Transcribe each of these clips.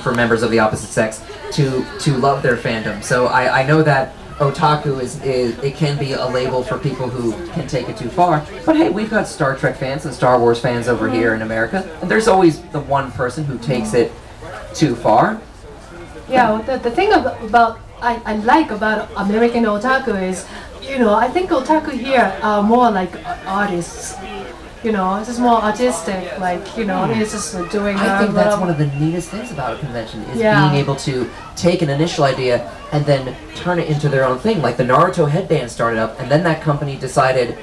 for members of the opposite sex to love their fandom. So I know that otaku is it can be a label for people who can take it too far. But hey, we've got Star Trek fans and Star Wars fans over here in America, and there's always the one person who takes it too far. Yeah, the thing about I like about American otaku is, you know, I think otaku here are more like artists. You know, it's just more artistic, like, you know, it's just doing... I think that's one of the neatest things about a convention, is being able to take an initial idea and then turn it into their own thing. Like the Naruto headband started up, and then that company decided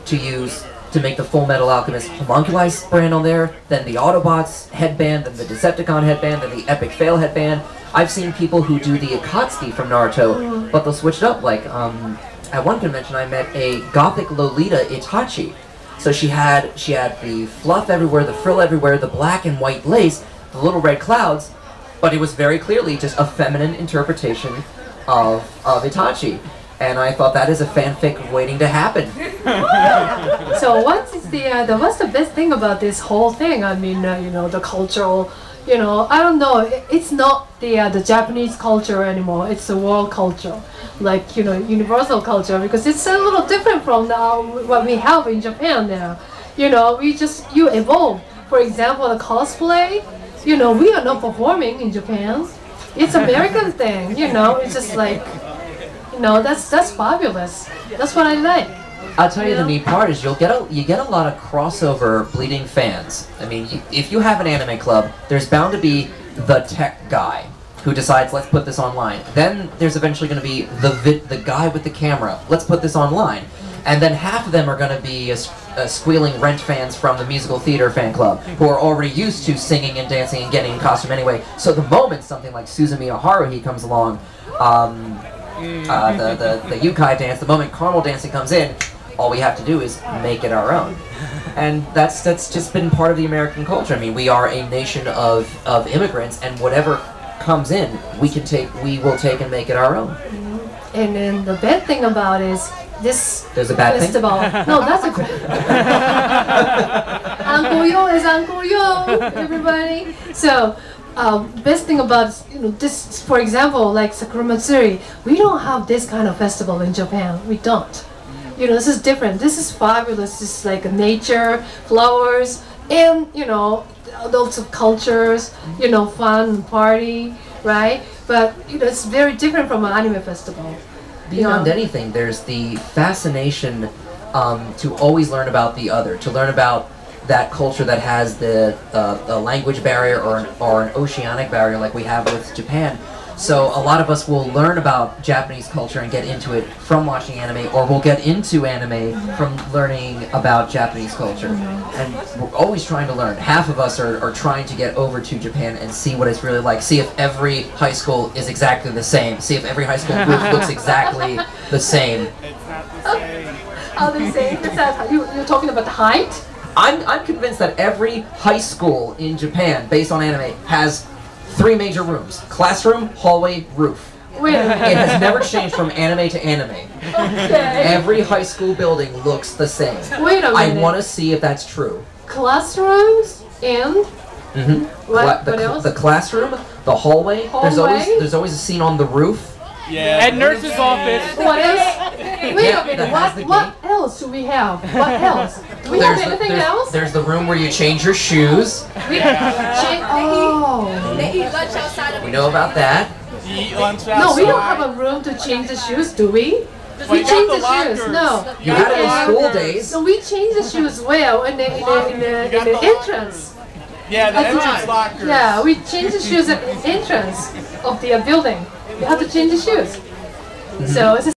to make the Full Metal Alchemist Homunculi brand on there, then the Autobots headband, then the Decepticon headband, then the Epic Fail headband. I've seen people who do the Akatsuki from Naruto, but they'll switch it up. Like, at one convention I met a gothic Lolita Itachi. So she had the fluff everywhere, the frill everywhere, the black and white lace, the little red clouds, but it was very clearly just a feminine interpretation of Itachi. And I thought that is a fanfic waiting to happen. So what's the best thing about this whole thing? I mean, you know, the cultural, you know, I don't know. It's not the Japanese culture anymore. It's the world culture, like, you know, universal culture, because it's a little different from what we have in Japan now. You know, you evolve. For example, the cosplay. You know, we are not performing in Japan. It's American thing. You know, it's just like, you know, that's fabulous. That's what I like. I'll tell you the neat part is you get a lot of crossover bleeding fans. I mean, if you have an anime club, there's bound to be the tech guy who decides, let's put this online. Then there's eventually going to be the guy with the camera, let's put this online. And then half of them are going to be squealing Rent fans from the musical theater fan club, who are already used to singing and dancing and getting in costume anyway. So the moment something like Suzumiya Haruhi comes along, the Yukai dance, the moment carnival dancing comes in, all we have to do is make it our own. And that's just been part of the American culture. I mean, we are a nation of immigrants, and whatever comes in, we will take and make it our own. And then the bad thing about is this There's a bad festival. thing? No, that's a good. Uncle Yo is Uncle Yo, everybody. So, best thing about, you know, this, for example, like Sakura Matsuri, we don't have this kind of festival in Japan. We don't. You know, this is different. This is fabulous. This is like nature, flowers, and, you know, lots of cultures, you know, fun, party, right? But, you know, it's very different from an anime festival. Beyond anything, there's the fascination to always learn about the other, to learn about that culture that has the language barrier or an oceanic barrier like we have with Japan. So a lot of us will learn about Japanese culture and get into it from watching anime, or we'll get into anime from learning about Japanese culture. And we're always trying to learn. Half of us are trying to get over to Japan and see what it's really like. See if every high school is exactly the same. See if every high school group looks exactly the same. How do you say? You're talking about the height? I'm convinced that every high school in Japan, based on anime, has 3 major rooms: classroom, hallway, roof. Wait a minute. It has never changed from anime to anime. Okay. Every high school building looks the same. Wait a minute. I want to see if that's true. Classrooms and what else? The classroom, the hallway. There's always a scene on the roof. Yeah. At nurse's office. What else? Wait a minute. What else do we have? What else? Do we have anything else? There's the room where you change your shoes. They eat lunch outside. We know about that. No, we don't have a room to change the shoes, do we? We change the shoes. No. You had it in school days. So we change the shoes well in the entrance. Yeah, the entrance lockers. Yeah, we change the shoes at the entrance of the building. You have to change the shoes. So it's